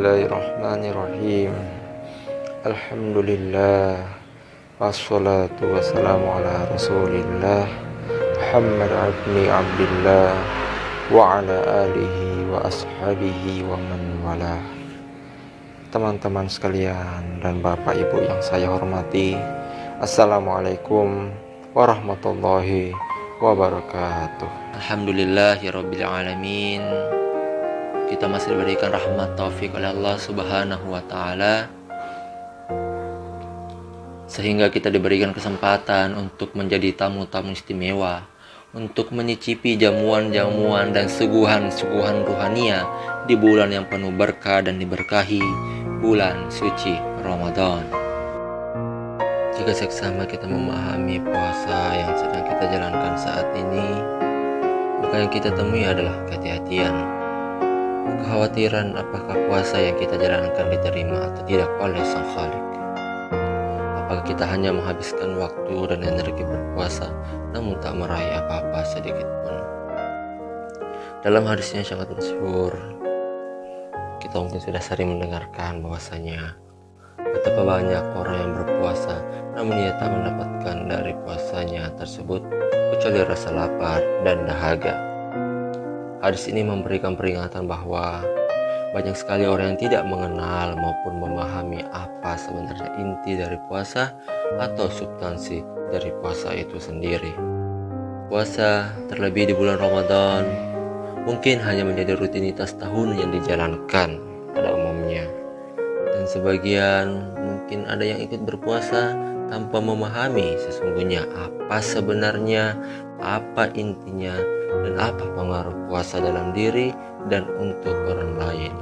Bismillahirrahmanirrahim. Alhamdulillah. Wassalatu wassalamu ala rasulillah Muhammad ibni Abdillah wa ala alihi wa ashabihi wa man wala. Teman-teman sekalian dan bapak ibu yang saya hormati, Assalamualaikum warahmatullahi wabarakatuh. Alhamdulillahirabbil alamin. Kita masih diberikan rahmat taufik oleh Allah Subhanahu wa taala, sehingga kita diberikan kesempatan untuk menjadi tamu-tamu istimewa, untuk menyicipi jamuan-jamuan dan suguhan-suguhan ruhania di bulan yang penuh berkah dan diberkahi, bulan suci Ramadan. Jika seksama kita memahami puasa yang sedang kita jalankan saat ini, maka yang kita temui adalah kehati-hatian, kekhawatiran apakah puasa yang kita jalankan diterima atau tidak oleh Sang Khalik. Apakah kita hanya menghabiskan waktu dan energi berpuasa namun tak meraih apa-apa sedikit pun. Dalam hadisnya sangat masyhur, kita mungkin sudah sering mendengarkan bahwasanya betapa banyak orang yang berpuasa namun ia tak mendapatkan dari puasanya tersebut kecuali rasa lapar dan dahaga. Hadis ini memberikan peringatan bahwa banyak sekali orang yang tidak mengenal maupun memahami apa sebenarnya inti dari puasa atau substansi dari puasa itu sendiri. Puasa, terlebih di bulan Ramadan, mungkin hanya menjadi rutinitas tahun yang dijalankan pada umumnya. Dan sebagian mungkin ada yang ikut berpuasa tanpa memahami sesungguhnya apa sebenarnya, apa intinya, dan apa pengaruh puasa dalam diri dan untuk orang lain.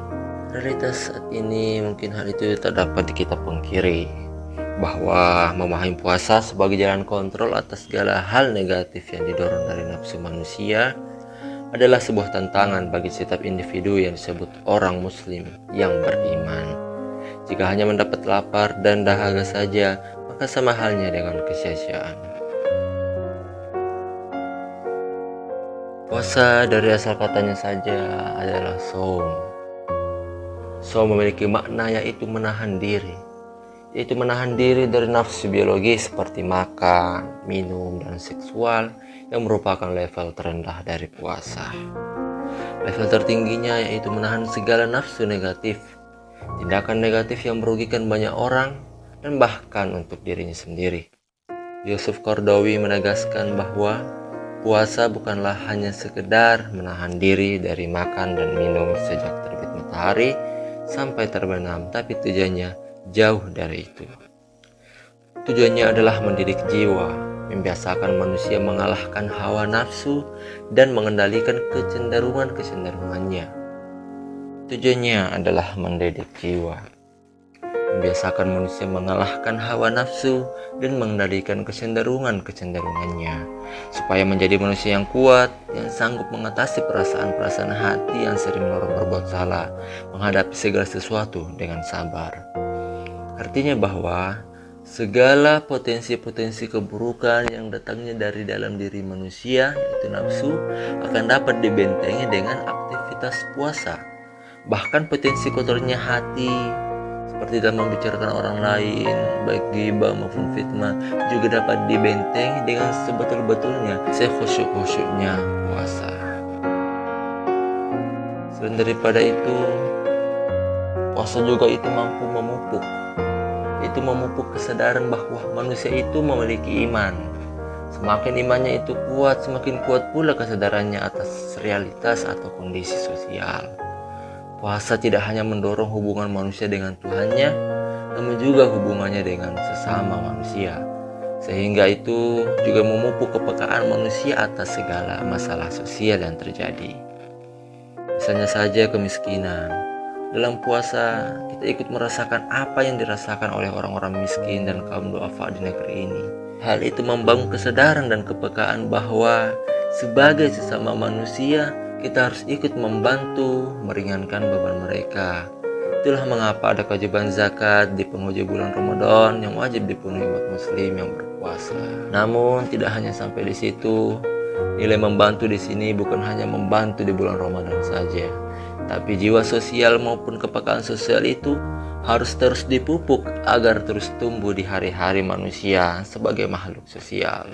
Realitas saat ini mungkin hal itu tak dapat kita pungkiri, bahwa memahami puasa sebagai jalan kontrol atas segala hal negatif yang didorong dari nafsu manusia adalah sebuah tantangan bagi setiap individu yang disebut orang muslim yang beriman. Jika hanya mendapat lapar dan dahaga saja, maka sama halnya dengan kesia-siaan. Puasa dari asal katanya saja adalah shaum. Shaum memiliki makna yaitu menahan diri. Yaitu menahan diri dari nafsu biologis seperti makan, minum, dan seksual yang merupakan level terendah dari puasa. Level tertingginya yaitu menahan segala nafsu negatif, tindakan negatif yang merugikan banyak orang dan bahkan untuk dirinya sendiri. Yusuf Qaradawi menegaskan bahwa puasa bukanlah hanya sekedar menahan diri dari makan dan minum sejak terbit matahari sampai terbenam, tapi tujuannya jauh dari itu. Tujuannya adalah mendidik jiwa, membiasakan manusia mengalahkan hawa nafsu dan mengendalikan kecenderungannya. Tujuannya adalah mendidik jiwa, membiasakan manusia mengalahkan hawa nafsu dan mengendalikan kecenderungannya, supaya menjadi manusia yang kuat, yang sanggup mengatasi perasaan-perasaan hati yang sering mendorong berbuat salah, menghadapi segala sesuatu dengan sabar. Artinya bahwa segala potensi-potensi keburukan yang datangnya dari dalam diri manusia, yaitu nafsu, akan dapat dibentengi dengan aktivitas puasa. Bahkan potensi kotornya hati, seperti dalam membicarakan orang lain, baik ghibah maupun fitnah, juga dapat dibentengi dengan sebetul-betulnya sekhusyuk-khusyuknya puasa. Selain daripada itu, puasa juga itu mampu memupuk kesadaran bahwa manusia itu memiliki iman. Semakin imannya itu kuat, semakin kuat pula kesadarannya atas realitas atau kondisi sosial. Puasa tidak hanya mendorong hubungan manusia dengan Tuhannya, namun juga hubungannya dengan sesama manusia. Sehingga itu juga memupuk kepekaan manusia atas segala masalah sosial yang terjadi. Misalnya saja kemiskinan. Dalam puasa, kita ikut merasakan apa yang dirasakan oleh orang-orang miskin dan kaum duafa di negeri ini. Hal itu membangun kesadaran dan kepekaan bahwa sebagai sesama manusia, kita harus ikut membantu meringankan beban mereka. Itulah mengapa ada kewajiban zakat di penghujung bulan Ramadan yang wajib dipenuhi umat muslim yang berpuasa. Namun tidak hanya sampai di situ. Nilai membantu di sini bukan hanya membantu di bulan Ramadan saja, Tapi jiwa sosial maupun kepekaan sosial itu harus terus dipupuk agar terus tumbuh di hari-hari manusia sebagai makhluk sosial.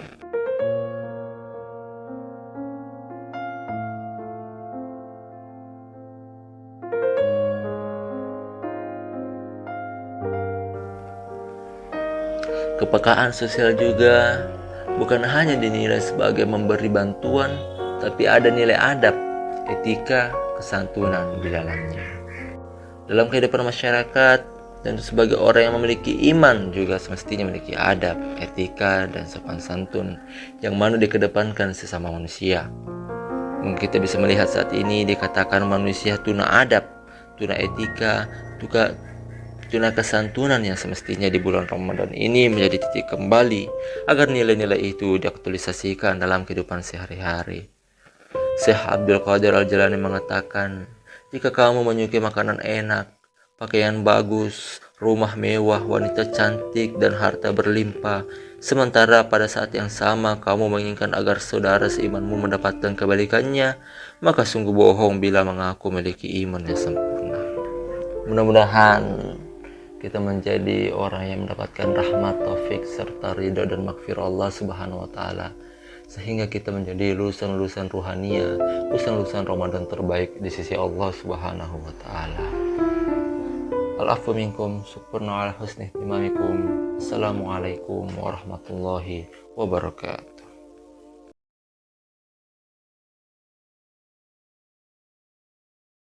Kepekaan sosial juga bukan hanya dinilai sebagai memberi bantuan, tapi ada nilai adab, etika, kesantunan di dalamnya. Dalam kehidupan masyarakat, dan sebagai orang yang memiliki iman juga semestinya memiliki adab, etika, dan sopan santun yang mana dikedepankan sesama manusia. Mungkin kita bisa melihat saat ini dikatakan manusia tuna adab, tuna etika, tuna kesantunan yang semestinya di bulan Ramadan ini menjadi titik kembali agar nilai-nilai itu diaktualisasikan dalam kehidupan sehari-hari. Syekh Abdul Qadir Al-Jilani mengatakan, jika kamu menyukai makanan enak, pakaian bagus, rumah mewah, wanita cantik, dan harta berlimpah, sementara pada saat yang sama kamu menginginkan agar saudara seimanmu mendapatkan kebalikannya, maka sungguh bohong bila mengaku memiliki iman yang sempurna. Mudah-mudahan kita menjadi orang yang mendapatkan rahmat, taufik, serta ridho dan maghfirah Allah Subhanahu wa Ta'ala, sehingga kita menjadi lulusan-lulusan ruhania, lulusan-lulusan Ramadan terbaik di sisi Allah Subhanahu wa Ta'ala. Al-afu minkum, syukurna ala husni ihtimamikum. Assalamualaikum warahmatullahi wabarakatuh.